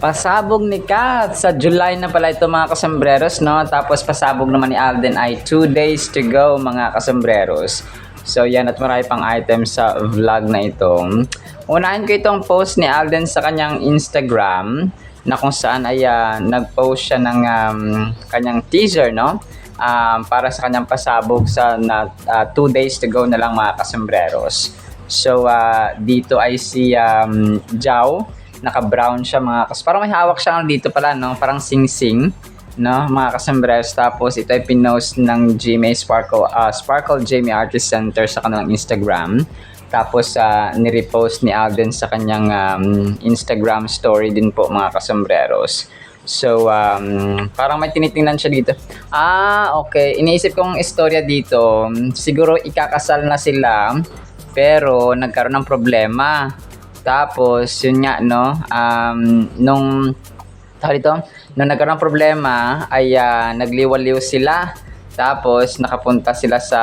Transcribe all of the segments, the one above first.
Pasabog ni Kat sa July na pala ito mga kasambreros, no? Tapos pasabog naman ni Alden ay 2 days to go mga kasambreros. So yan, at marami pang items sa vlog na ito. Unahin ko itong post ni Alden sa kanyang Instagram na kung saan ay nag-post siya ng kanyang teaser, no? Para sa kanyang pasabog sa 2 days to go na lang mga kasambreros. So dito ay si Jao, naka-brown siya mga parang may hawak siya dito pala, no? Parang sing-sing, no? Mga kasambreros. Tapos ito ay pinost ng GMA Sparkle Jamie Artist Center sa kanilang Instagram. Tapos nirepost ni Alden sa kanyang Instagram story din po mga kasambreros. So parang may tinitingnan siya dito. Okay. Iniisip kong istorya dito. Siguro ikakasal na sila pero nagkaroon ng problema. Tapos yun nga, no, nung nagkaroon ng problema ay nagliwaliw sila. Tapos nakapunta sila sa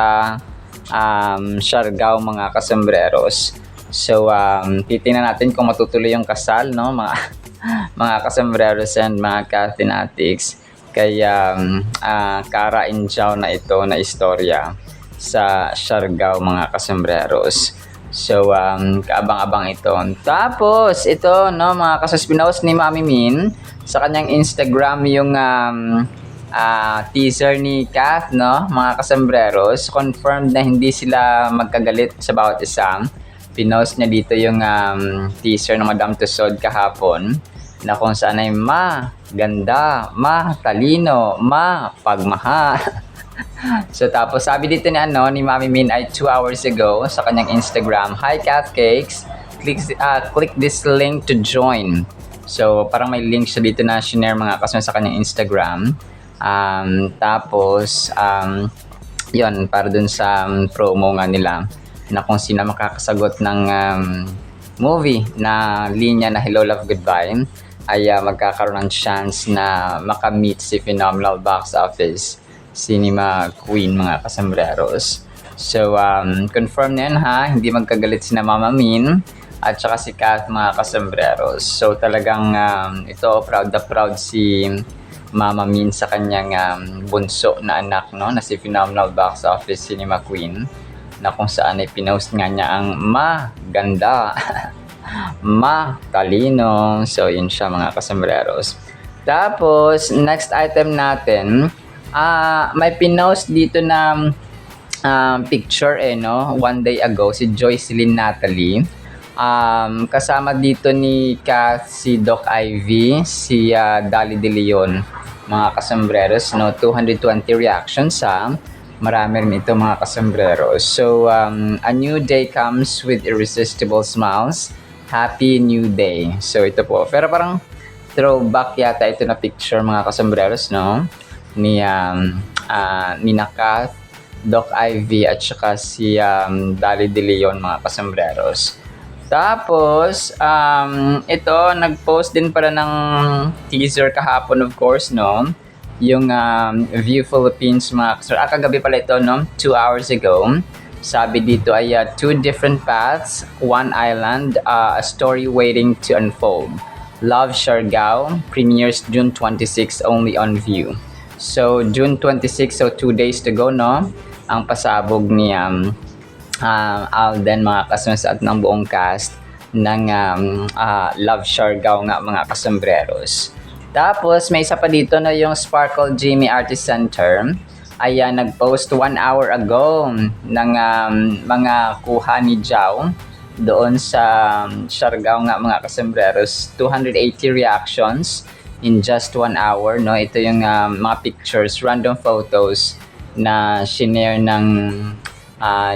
Siargao mga kasambreros. So titingnan natin kung matutuloy yung kasal, no, mga mga kasambreros and mga Kathinatics. Kaya Kara and Jao na ito na istorya sa Siargao mga kasambreros. So kaabang-abang ito. Tapos ito, no, mga pinost ni Mami Min sa kanyang Instagram yung teaser ni Kath, no, mga kasambreros. Confirmed na hindi sila magkagalit sa bawat isa. Pinost niya dito yung teaser ng Madam Tussauds kahapon na kung saan ay ganda, talino, pagmahal. So tapos sabi dito ni Mami Min ay 2 hours ago sa kanyang Instagram, "Hi Cat Cakes, click this link to join." So parang may link siya dito na shinare mga kasama sa kanyang Instagram. Tapos yun, para dun sa promo nga nila na kung sino makakasagot ng movie na linya na Hello Love Goodbye ay magkakaroon ng chance na makamit si Phenomenal Box Office Cinema Queen mga kasambreros. So confirm na yun, hindi magkagalit si na Mama Min at saka si Kath mga kasambreros. So talagang ito, proud na proud si Mama Min sa kanyang bunso na anak, no, na si Phenomenal Box Office Cinema Queen, na kung saan ay pinost nga niya ang maganda talino. So yun siya mga kasambreros. Tapos next item natin, may pinost dito na picture, no, 1 day ago, si Joycelyn Natalie. Kasama dito ni Kath si Doc Ivy, si Dali De Leon mga kasambreros, no. 220 reactions marami rin ito mga kasambreros. So a new day comes with irresistible smiles. Happy new day. So ito po, pero parang throwback yata ito na picture mga kasambreros, no, ni Kath, Doc Ivy at saka si Dali De Leon mga kasambreros. Tapos ito, nag-post din pala ng teaser kahapon, of course, no, yung View Philippines mga kasambreros. Kagabi pala ito, no, 2 hours ago. Sabi dito ay 2 different paths, 1 island, a story waiting to unfold. Love Siargao premieres June 26 only on View. So June 26, so 2 days to go, no, ang pasabog ni Alden mga kasambreros at ng buong cast ng Love Siargao nga mga kasambreros. Tapos may isa pa dito na yung Sparkle Jamie Artist Center ay nag-post 1 hour ago ng mga kuha ni Jao doon sa Siargao nga mga kasambreros. 280 reactions in just 1 hour, no. Ito yung mga pictures, random photos na shinare ng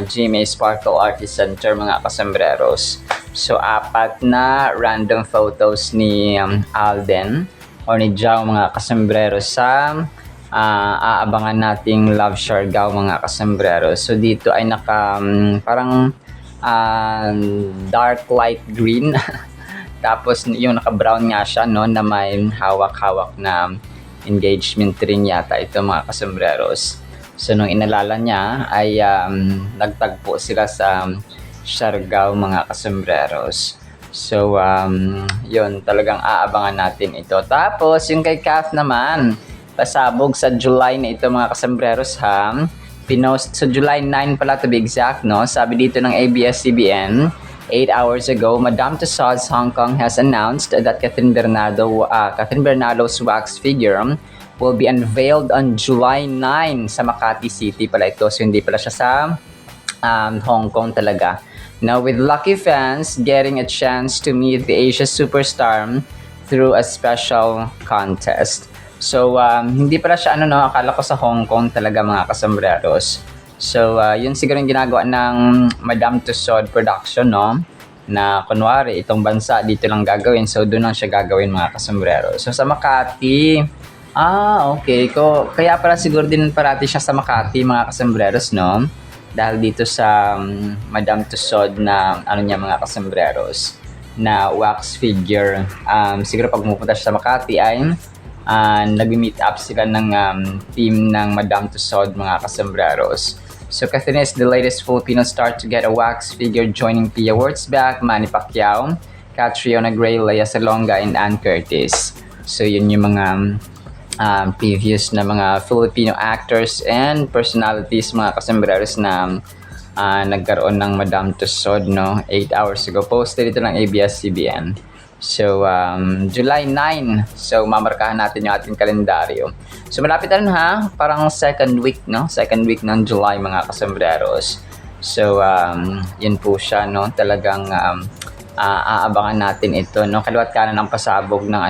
GMA Sparkle Artist Center mga kasambreros. So 4 na random photos ni Alden or ni Jao mga kasambreros sa aabangan nating Love Siargao mga kasambreros. So dito ay parang dark light green tapos yung naka-brown nga siya, no, na may hawak-hawak na engagement ring yata ito mga kasambreros. So nung inalala niya ay nagtagpo sila sa Siargao mga kasambreros. So, yun, talagang aabangan natin ito. Tapos, yung kay Kath naman, pasabog sa July na ito mga kasambreros ha. Pinost sa July 9 pala to be exact, no? Sabi dito ng ABS-CBN, 8 hours ago, Madame Tussauds Hong Kong has announced that Catherine Bernardo's wax figure will be unveiled on July 9 sa Makati City pala ito. So, hindi pala siya sa Hong Kong talaga. Now, with lucky fans getting a chance to meet the Asia superstar through a special contest. So, hindi pala siya akala ko sa Hong Kong talaga mga kasambreros. So, yun siguro yung ginagawa ng Madame Tussauds Production, no? Na kunwari, itong bansa dito lang gagawin. So, doon lang siya gagawin mga kasambreros. So, sa Makati, okay. Kaya pala siguro din parati siya sa Makati mga kasambreros, no? Dahil dito sa Madame Tussauds na mga kasambreros na wax figure. Siguro pag pumupunta siya sa Makati ay nag-meet up sila ng team ng Madame Tussauds mga kasambreros. So Catherine is the latest Filipino star to get a wax figure, joining Pia Wurtzbach, Manny Pacquiao, Catriona Gray, Lea Salonga, and Ann Curtis. So yun yung mga previous na mga Filipino actors and personalities mga kasambreros na nagkaroon ng Madame Tussauds 8 hours ago. Posted ito ng ABS-CBN. So, July 9. So, mamarkahan natin yung ating kalendaryo. So, malapit na rin ha. Parang second week, no? Second week ng July mga kasambreros. So, yun po siya, no? Talagang aabangan natin ito, no? Kaliwat kanan ng pasabog ng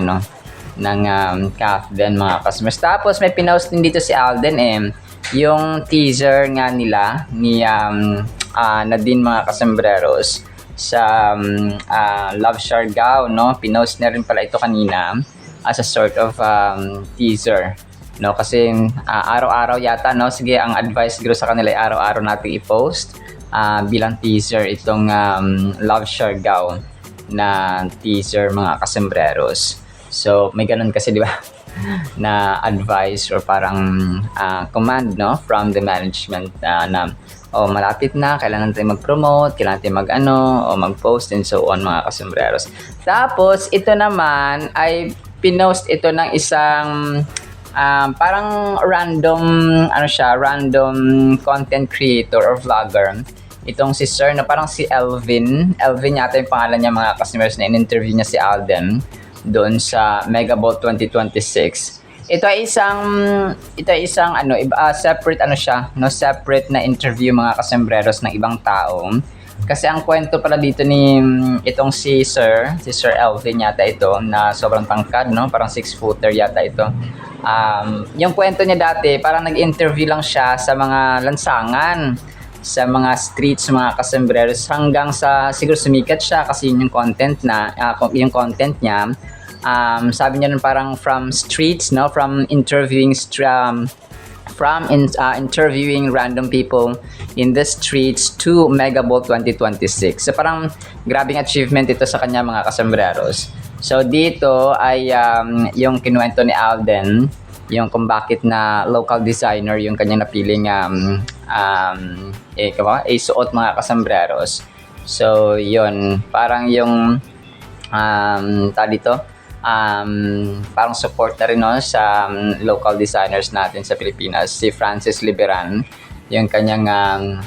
Kath din mga customers. Tapos may pinost din dito si Alden yung teaser nga nila ni Nadine mga kasambreros sa Love Siargao, no? Pinost na rin pala ito kanina as a sort of teaser, no? Kasi araw-araw yata, no? Sige, ang advice siguro sa kanila ay araw-araw natin i-post bilang teaser itong Love Siargao na teaser mga kasambreros. So, may ganun kasi, di ba, na advice or parang command, no, from the management na, malapit na, kailangan natin mag-promote, kailangan natin mag-post and so on, mga kasambreros. Tapos, ito naman ay pinost ito ng isang parang random content creator or vlogger. Itong si Sir na parang si Elvin yata yung pangalan niya mga kasambreros, na in-interview niya si Alden doon sa Megaball 2026. Ito ay isang separate na interview mga kasambreros ng ibang tao. Kasi ang kwento pala dito ni itong si Sir Elvin yata ito, na sobrang tangkad, no? Parang 6-footer yata ito. Yung kwento niya dati, parang nag-interview lang siya sa mga lansangan, sa mga streets mga kasambreros, hanggang sa siguro sumikat siya kasi yung content niya. Sabi niya nun parang from streets, no, from interviewing random people in the streets to Megaball 2026. So parang grabing achievement ito sa kanya mga kasambreros. So dito ay yung kinuwento ni Alden, yung kung bakit na local designer yung kanyang napiling suot mga kasambreros. So yun, parang yung parang support na rin, no, sa local designers natin sa Pilipinas, si Francis Liberan, yung kanyang na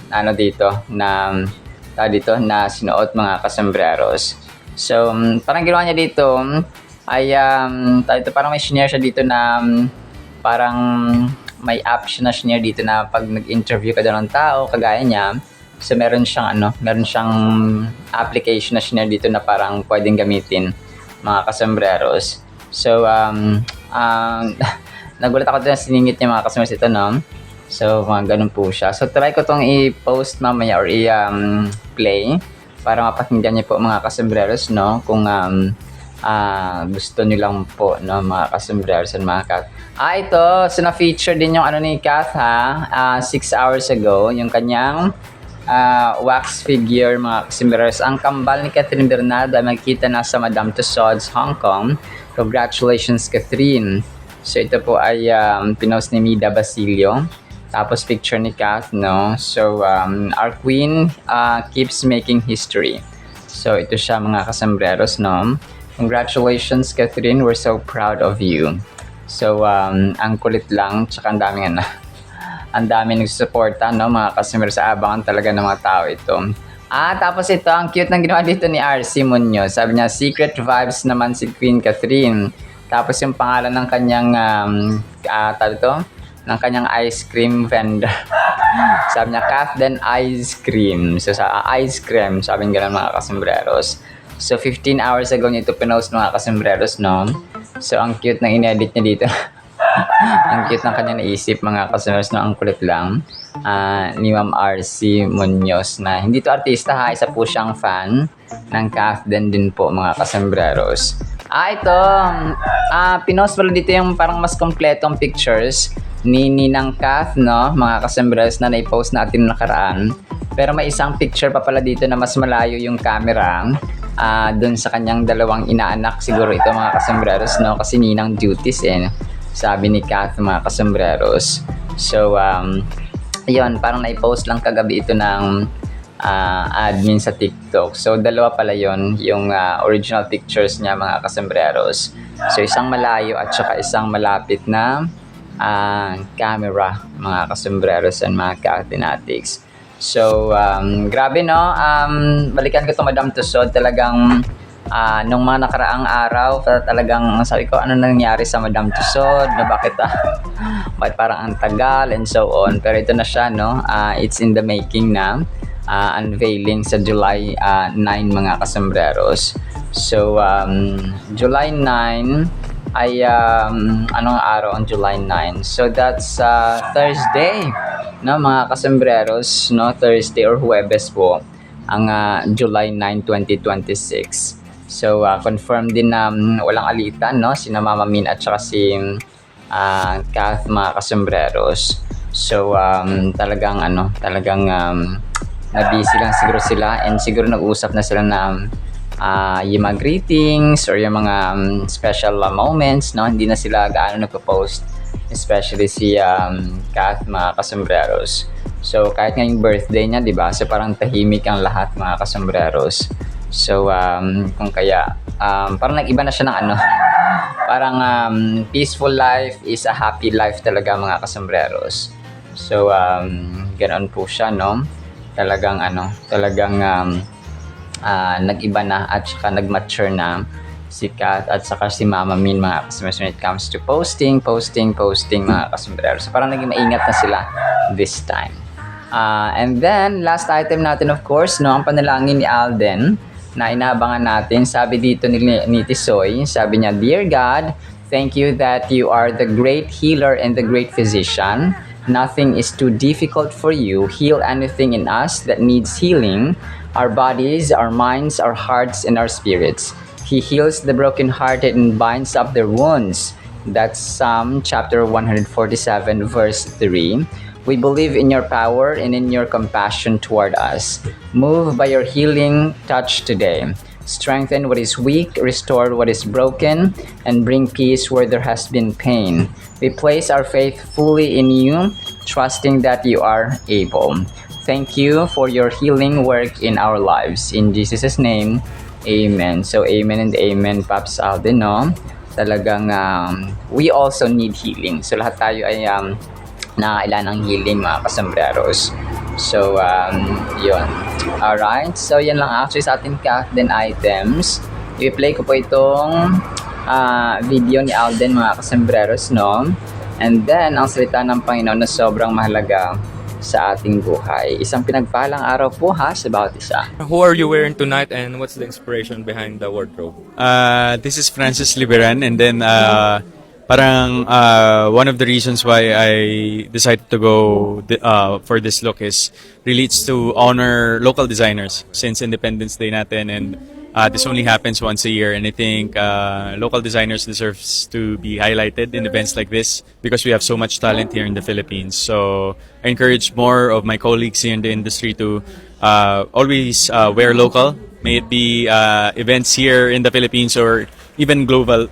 sinuot mga kasambreros. So parang ginawa niya dito ay parang may share siya dito na parang may app siya na share dito na pag nag-interview ka daw ng tao kagaya niya, so meron siyang application na share dito na parang pwedeng gamitin mga kasambreros. So, nagulat ako din na siningit niya mga kasambreros ito, no? So, mga ganun po siya. So, try ko itong i-post mamaya or i-play para mapakinggan niyo po mga kasambreros, no? Kung gusto niyo lang po, no, mga kasambreros and mga kat. Ito. So, na-feature din yung ni Kath, 6 hours ago, yung kanyang wax figure mga kasambreros. Ang kambal ni Catherine Bernardo ay makikita na sa Madame Tussauds Hong Kong. Congratulations, Catherine. So ito po ay pinost ni Mida Basilio. Tapos picture ni Kath, no? So our queen keeps making history. So ito siya mga kasambreros, no? Congratulations, Catherine. We're so proud of you. So ang kulit lang, tsaka ang daming ang daming nagsusuporta, no? Mga kasambreros, sa abangan talaga ng mga tao ito. Tapos ito, ang cute ng ginawa dito ni RC Munoz. Sabi niya, secret vibes naman si Queen Catherine. Tapos yung pangalan ng kanyang, ng kanyang ice cream vendor. Sabi niya, Catherine Ice Cream. So sa ice cream, sabi nga ng mga kasambreros. So 15 hours ago niya ito pinost mga kasambreros, no? So ang cute ng inedit niya dito. Ang cute ng kanyang naisip mga kasambreros, no? Ang kulit lang. Ni Ma'am RC Munoz na hindi to artista ha, isa po siyang fan ng Catherine din po mga kasambreros. Ito, pinost pala dito yung parang mas kompletong pictures ni Ninang Kath, no? Mga kasambreros na naipost natin nakaraan. Pero may isang picture pa pala dito na mas malayo yung camera dun sa kanyang dalawang inaanak siguro ito mga kasambreros, no? Kasi ninang duties sabi ni Kath mga kasambreros. So, yun, parang naipost lang kagabi ito ng admin sa TikTok. So, dalawa pala yun, yung original pictures niya mga kasambreros. So, isang malayo at saka isang malapit na camera mga kasambreros and mga ka-Atenatics. So, grabe, no? Balikan ko ito, Madam Tusod. Talagang nung mga nakaraang araw, talagang sabi ko, ano nangyari sa Madam Tusod? Na bakit parang ang tagal and so on. Pero ito na siya, no? It's in the making na. Unveiling sa July 9 mga kasambreros. So, July 9 ay anong araw ang July 9? So that's Thursday, no mga kasambreros, no? Thursday or Huwebes po ang July 9, 2026. So confirmed din na walang alitan, no? Sina Mama Min at saka si Kath mga kasambreros. So talagang na-busy lang siguro sila and siguro nag-usap na sila na yung mga greetings or yung mga special moments, no? Hindi na sila gaano nagpo-post, especially si Kath mga kasambreros. So kahit nga yung birthday niya, di ba? So parang tahimik ang lahat mga kasambreros. So kung kaya parang nag-iba na siya ng parang peaceful life is a happy life talaga mga kasambreros. So ganoon po siya, no? Talagang nag-iba na at saka nag-mature na si Kath at saka si Mama Min mga kasambreros when it comes to posting mga kasambreros. So parang naging maingat na sila this time. And then last item natin of course, no, ang panalangin ni Alden na inaabangan natin. Sabi dito ni Tisoy, sabi niya, Dear God, thank you that you are the great healer and the great physician. Nothing is too difficult for you. Heal anything in us that needs healing. Our bodies, our minds, our hearts, and our spirits. He heals the brokenhearted and binds up their wounds. That's Psalm chapter 147, verse 3. We believe in your power and in your compassion toward us. Move by your healing touch today. Strengthen what is weak, restore what is broken, and bring peace where there has been pain. We place our faith fully in you, trusting that you are able. Thank you for your healing work in our lives. In Jesus' name, amen. So, amen and amen, Paps Alden, no? Talagang we also need healing. So, lahat tayo ay nakakailangan ng healing, mga kasambreros. So, yun. Alright. So, yan lang actually sa ating Catherine items. I-play ko po itong video ni Alden, mga kasambreros, no? And then, ang salita ng Panginoon na sobrang mahalaga sa ating buhay. Isang pinagpalang araw po ha sa bawat isa. Who are you wearing tonight and what's the inspiration behind the wardrobe? This is Francis Liberan, and then one of the reasons why I decided to go for this look is really it's to honor local designers since Independence Day natin, and this only happens once a year, and I think local designers deserves to be highlighted in events like this because we have so much talent here in the Philippines. So I encourage more of my colleagues here in the industry to always wear local, may it be events here in the Philippines or even global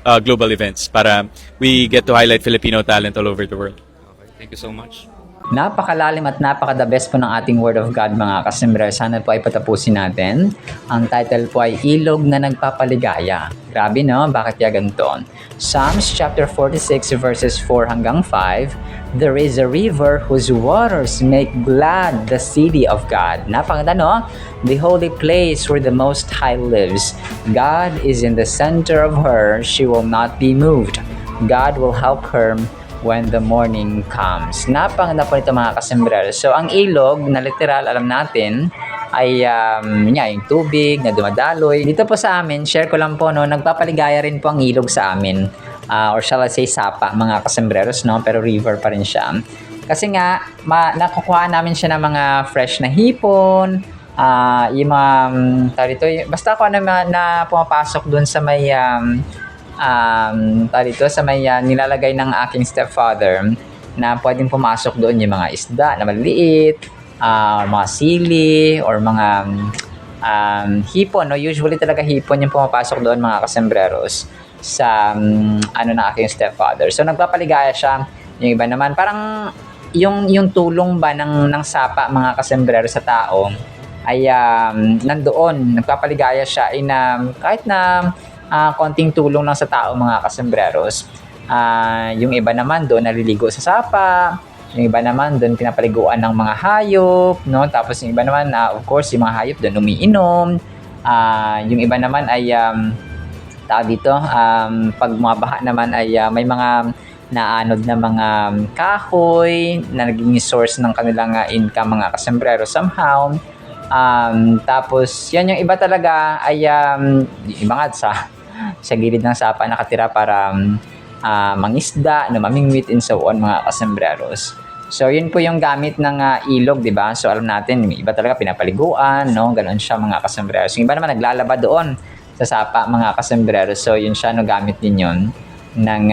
events para we get to highlight Filipino talent all over the world. Okay, thank you so much. Napakalalim at napaka-the best po ng ating Word of God mga kasembrero. Sana po ay patapusin natin. Ang title po ay Ilog na Nagpapaligaya. Grabe no? Bakit kaya ganito? Psalms chapter 46 verses 4 hanggang 5. There is a river whose waters make glad the city of God. Napakaganda no? The holy place where the Most High lives. God is in the center of her. She will not be moved. God will help her when the morning comes. Napakaganda po nito mga kasembrero. So, ang ilog na literal, alam natin, ay yung tubig na dumadaloy. Dito po sa amin, share ko lang po, no, nagpapaligaya rin po ang ilog sa amin. Or shall I say sapa, mga kasembreros, no? Pero river pa rin siya. Kasi nga, nakukuha namin siya ng mga fresh na hipon, yung mga, basta ako na pumapasok dun sa may, sa may nilalagay ng aking stepfather na pwedeng pumasok doon yung mga isda na maliliit, mga sili, or mga hipon. No? Usually talaga hipon yung pumapasok doon mga kasembreros sa ng aking stepfather. So nagpapaligaya siya. Yung iba naman, parang yung tulong ba ng sapa mga kasembreros sa tao ay nandoon. Nagpapaligaya siya kahit na konting tulong lang sa tao mga kasembreros. Yung iba naman doon naliligo sa sapa, yung iba naman doon pinapaliguan ng mga hayop, no? Tapos yung iba naman, of course, yung mga hayop doon umiinom. Yung iba naman ay pag mabaha naman ay may mga naanod na mga kahoy na naging source ng kanilang income mga kasembrero somehow. Tapos yan yung iba talaga ay yung iba nga sa gilid ng sapa nakatira para mangisda, mamingwit and so on mga kasembreros. So yun po yung gamit ng ilog, di ba? So alam natin, yung iba talaga pinapaliguan, no? Ganoon siya mga kasembreros. Yung iba naman naglalaba doon sa sapa mga kasembreros. So yun siya, no, gamit din yun ng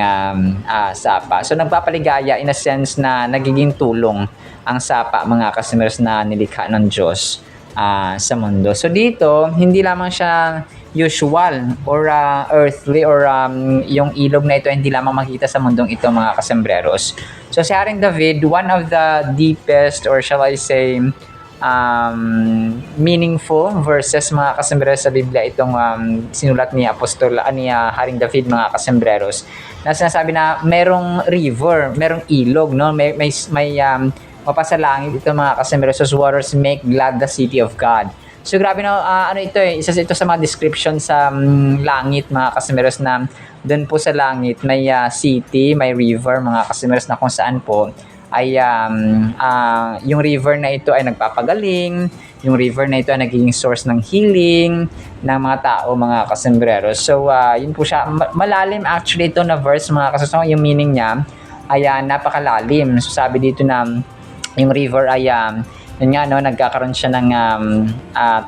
sapa. So nagpapaligaya in a sense na nagiging tulong ang sapa mga kasembreros na nilikha ng Diyos sa mundo. So dito, hindi lamang siya usual or earthly or yung ilog na ito hindi lamang makita sa mundong ito mga kasembreros. So si Haring David, one of the deepest or shall I say meaningful verses mga kasembreros sa Biblia itong sinulat ni Haring David mga kasembreros na sinasabi na merong river, merong ilog, no? May mapasalangit ito mga kasembreros, whose waters make glad the city of God. So grabe na isa ito sa mga description sa langit mga kasembreros na doon po sa langit may city, may river mga kasembreros na kung saan po ay yung river na ito ay nagpapagaling, yung river na ito ay nagiging source ng healing ng mga tao mga kasembreros. So yun po siya, malalim actually ito na verse mga kasembreros, yung meaning niya ay napakalalim. So sabi dito na yung river ay yun nga, no, nagkakaroon siya ng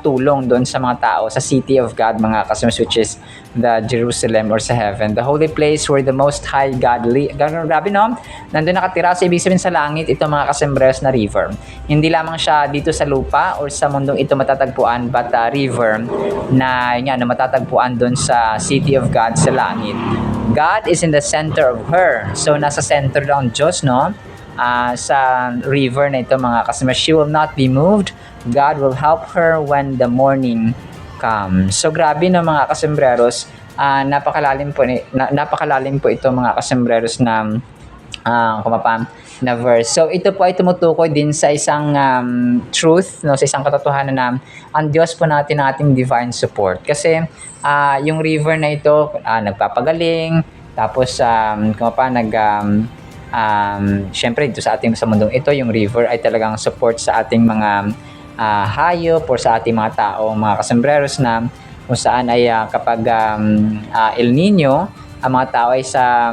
tulong doon sa mga tao sa city of God mga kasembreros, which is the Jerusalem or sa heaven, the holy place where the Most High God grabe no, nandun nakatira. So ibig sabihin sa langit ito mga kasembreros na river, hindi lamang siya dito sa lupa or sa mundong ito matatagpuan, but river na yun nga, no, matatagpuan doon sa city of God sa langit. God is in the center of her. So nasa center lang Diyos, no? Sa river na ito mga kasembreros. She will not be moved. God will help her when the morning comes. So grabe na mga kasembreros, napakalalim po ito mga kasembreros na na verse. So ito po ay tumutukoy din sa isang truth, no, sa isang katotohanan na ang Diyos po natin ang ating divine support. Kasi yung river na ito nagpapagaling, tapos syempre dito sa mundong ito, yung river ay talagang support sa ating mga hayop or sa ating mga tao, mga kasembreros, na kung saan ay kapag El Nino, ang mga tao ay sa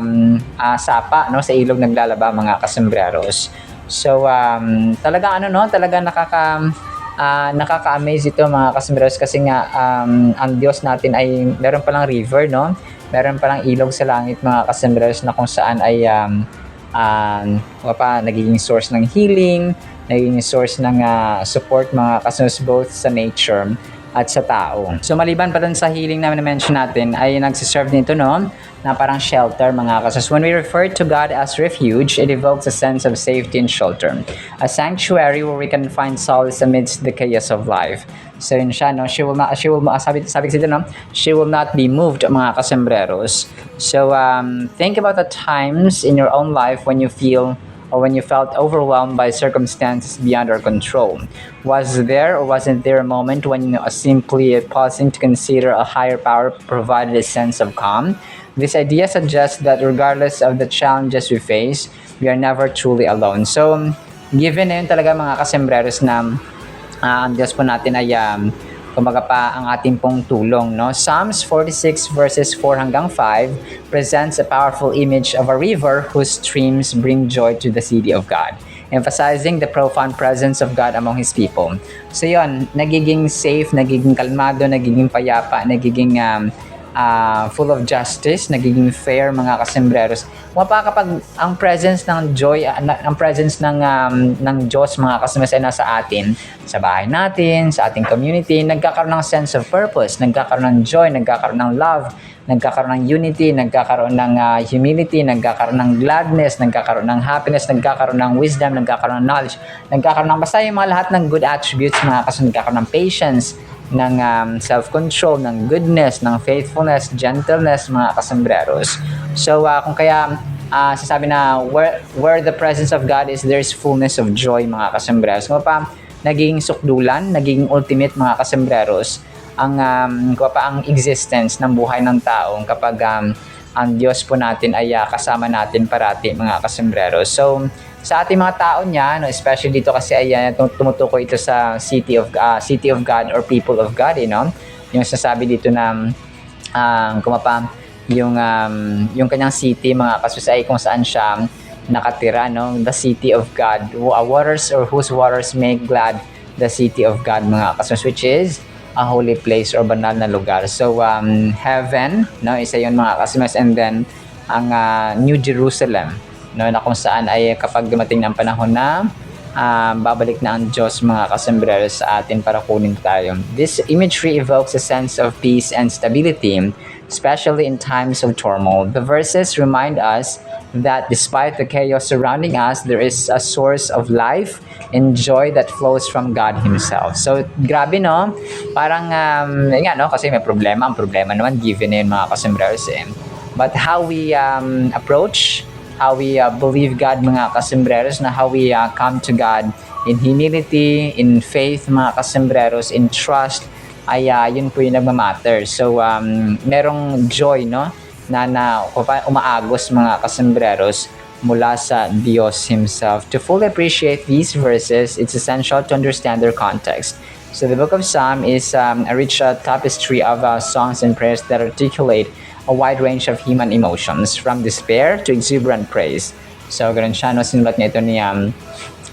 sapa, no, sa ilog naglalaba mga kasembreros. So talagang talagang nakaka-amaze ito mga kasembreros kasi nga ang Diyos natin ay meron palang river, no? Meron palang ilog sa langit mga kasembreros na kung saan ay nagiging source ng healing, nagiging source ng support mga kasembreros both sa nature at sa tao. So maliban pa dun sa healing na mention natin ay nagsiserve nito no na parang shelter mga kasos. When we refer to God as refuge, it evokes a sense of safety and shelter. A sanctuary where we can find solace amidst the chaos of life. So yun siya no, sabi kasi dito no, she will not be moved mga kasembreros. So think about the times in your own life when you feel or when you felt overwhelmed by circumstances beyond our control. Was there or wasn't there a moment when simply pausing to consider a higher power provided a sense of calm? This idea suggests that regardless of the challenges we face, we are never truly alone. So, given na yun talaga mga kasembreros na ang Diyos po natin ay kumbaga pa ang ating pong tulong, no? Psalms 46 verses 4 hanggang 5 presents a powerful image of a river whose streams bring joy to the city of God, emphasizing the profound presence of God among His people. So yun, nagiging safe, nagiging kalmado, nagiging payapa, nagiging full of justice, nagiging fair mga kasembreros. Mapa kapag ang presence ng joy, ang presence ng Diyos mga kasembreros ay nasa atin, sa bahay natin, sa ating community, nagkakaroon ng sense of purpose, nagkakaroon ng joy, nagkakaroon ng love, nagkakaroon ng unity, nagkakaroon ng humility, nagkakaroon ng gladness, nagkakaroon ng happiness, nagkakaroon ng wisdom, nagkakaroon ng knowledge, nagkakaroon ng basta yung mga lahat ng good attributes mga kasembreros, nagkakaroon ng patience, ng self-control, ng goodness, ng faithfulness, gentleness, mga kasembreros. So, kung kaya sasabi na where the presence of God is, there's fullness of joy, mga kasembreros. Kung pa, naging sukdulan, naging ultimate, mga kasembreros, ang existence ng buhay ng tao kapag ang Diyos po natin ay kasama natin parati, mga kasembreros. So, sa ating mga tao niya, no, especially dito kasi ay tumutukoy ito sa city of God or people of God, no? Yung sasabi dito na kumapa yung kanyang city mga kasus ay kung saan siya nakatira, no? The city of God, waters or whose waters make glad the city of God mga kasus, which is a holy place or banal na lugar. So heaven, no, isa yun mga kasus, and then ang New Jerusalem, no, na kung saan ay kapag dumating ng panahon na babalik na ang Diyos mga kasembreros sa atin para kunin tayo. This imagery evokes a sense of peace and stability, especially in times of turmoil. The verses remind us that despite the chaos surrounding us, there is a source of life and joy that flows from God Himself. So, grabe no? Parang, no? Kasi may problema. Ang problema naman, given yun mga kasembreros eh. But how we approach, how we believe God mga kasembreros, na how we come to God in humility, in faith mga kasembreros, in trust, ay yun po yung nagmamatter. So, merong joy, no? Na umaagos mga kasembreros mula sa Diyos Himself. To fully appreciate these verses, it's essential to understand their context. So, the book of Psalm is a rich tapestry of songs and prayers that articulate a wide range of human emotions, from despair to exuberant praise. So, ganun siya, no? Sinulat niya ito ni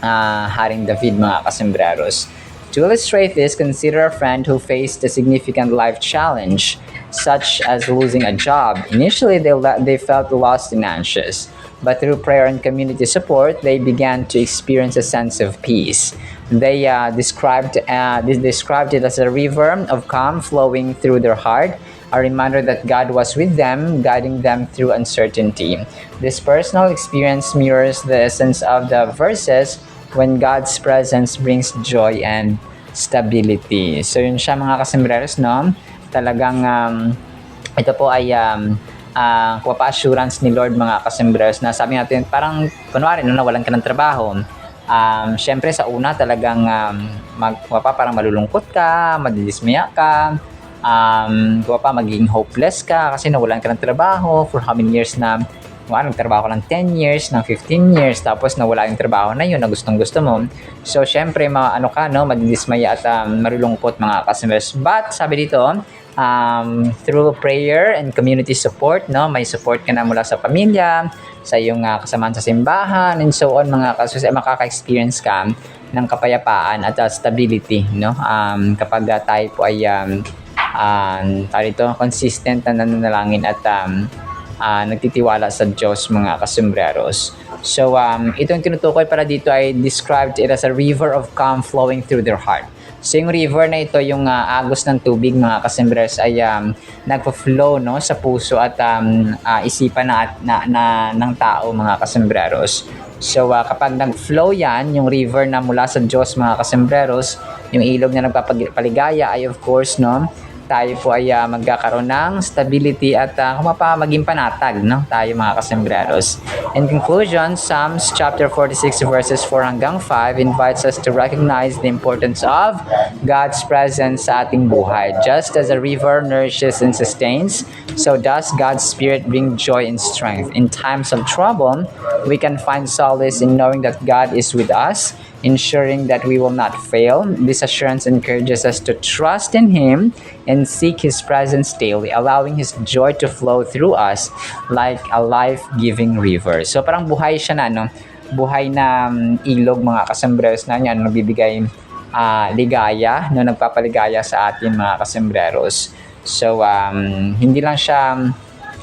Haring David, mga kasembreros. To illustrate this, consider a friend who faced a significant life challenge, such as losing a job. Initially, they felt lost and anxious, but through prayer and community support, they began to experience a sense of peace. They described it as a river of calm flowing through their heart, a reminder that God was with them, guiding them through uncertainty. This personal experience mirrors the essence of the verses, when God's presence brings joy and stability. So yun siya mga kasembreros, no? Talagang ito po ay assurance ni Lord mga kasembreros, na sabi natin parang kunwari no, nawalan ka ng trabaho. Syempre sa una talagang parang malulungkot ka, madidismaya ka, magiging hopeless ka kasi nawalan ka ng trabaho for how many years na nagtrabaho ka ng 10 years, ng 15 years, tapos nawala yung trabaho na yun na gustong-gusto mo. So, syempre, madidismaya at marulungkot mga kasembreros. But, sabi dito, through prayer and community support, no, may support ka na mula sa pamilya, sa iyong kasamaan sa simbahan, and so on, mga kasembreros, makaka-experience ka ng kapayapaan at stability, no? Kapag tayo po ay consistent na nananalangin at nagtitiwala sa Diyos mga kasembreros. So, itong tinutukoy para dito ay described it as a river of calm flowing through their heart. So yung river na ito, yung agos ng tubig mga kasembreros ay nagpo-flow no sa puso at isipan ng tao mga kasembreros. So kapag nag-flow yan, yung river na mula sa Diyos mga kasembreros, yung ilog na nagpapaligaya ay of course no, tayo po ay magkakaroon ng stability at maging panatag no, tayo mga kasembreros. In conclusion, Psalms chapter 46 verses 4 hanggang 5 invites us to recognize the importance of God's presence sa ating buhay. Just as a river nourishes and sustains, so does God's Spirit bring joy and strength. In times of trouble, we can find solace in knowing that God is with us, ensuring that we will not fail. This assurance encourages us to trust in Him and seek His presence daily, allowing His joy to flow through us like a life-giving river. So parang buhay siya na, no? Buhay na ilog mga kasembreros na yan, nagbibigay ligaya, no? Nagpapaligaya sa atin mga kasembreros. So hindi lang siya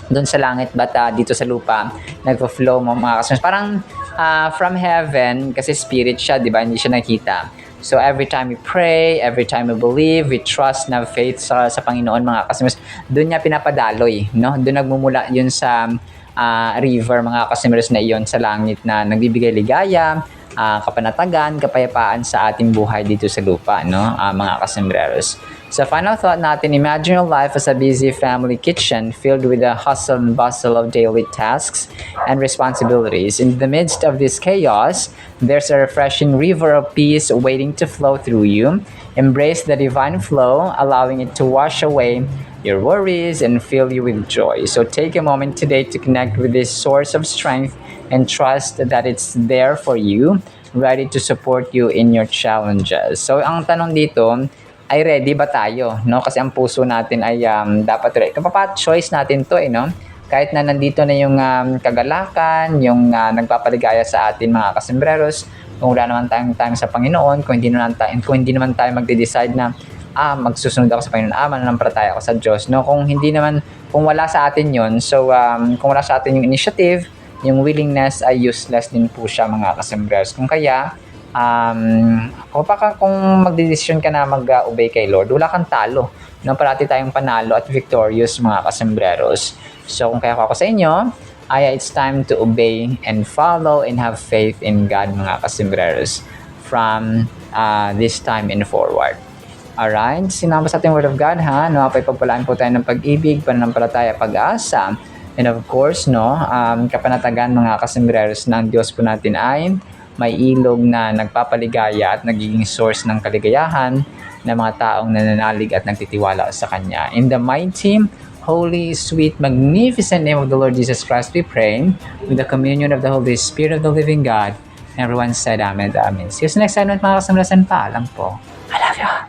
doon sa langit but dito sa lupa nagpo-flow mga kasembreros. Parang from heaven, kasi spirit siya, di ba? Hindi siya nakita. So every time we pray, every time we believe, we trust na faith sa Panginoon mga kasembreros, doon niya pinapadaloy, no? Doon nagmumula yun sa river mga kasembreros na iyon sa langit na nagbibigay ligaya, kapanatagan, kapayapaan sa ating buhay dito sa lupa, no? Mga kasembreros. Sa final thought natin, imagine your life as a busy family kitchen filled with the hustle and bustle of daily tasks and responsibilities. In the midst of this chaos, there's a refreshing river of peace waiting to flow through you. Embrace the divine flow, allowing it to wash away your worries and fill you with joy. So take a moment today to connect with this source of strength and trust that it's there for you, ready to support you in your challenges. So ang tanong dito ay ready ba tayo, no? Kasi ang puso natin ay dapat ready. Kapag choice natin to no? Kahit na nandito na yung kagalakan, yung nagpapaligaya sa atin mga kasembreros, kung wala naman tayong time sa Panginoon, kung hindi naman tayo magde-decide na magsusunod ako sa Panginoon, mananampalataya ako sa Diyos, no? Kung wala sa atin yon, so kung wala sa atin yung initiative, yung willingness ay useless din po siya mga kasembreros. Kung kaya kung magdedesisyon ka na mag-obey kay Lord, wala kang talo, no? Parati tayong panalo at victorious mga kasembreros. So kung kaya ako sa inyo, it's time to obey and follow and have faith in God mga kasembreros from this time and forward. Alright, sinama sa ating Word of God ha, no? Pagpapalaan po tayo ng pag-ibig, pananampalataya, pag-asa, and of course, no, kapanatagan mga kasembreros ng Diyos po natin ay may ilog na nagpapaligaya at nagiging source ng kaligayahan ng mga taong nananalig at nagtitiwala sa Kanya. In the mighty, holy, sweet, magnificent name of the Lord Jesus Christ, we pray with the communion of the Holy Spirit of the living God. Everyone said Amen. Amen. See you next time mga kasembreros. Paalam po. I love you.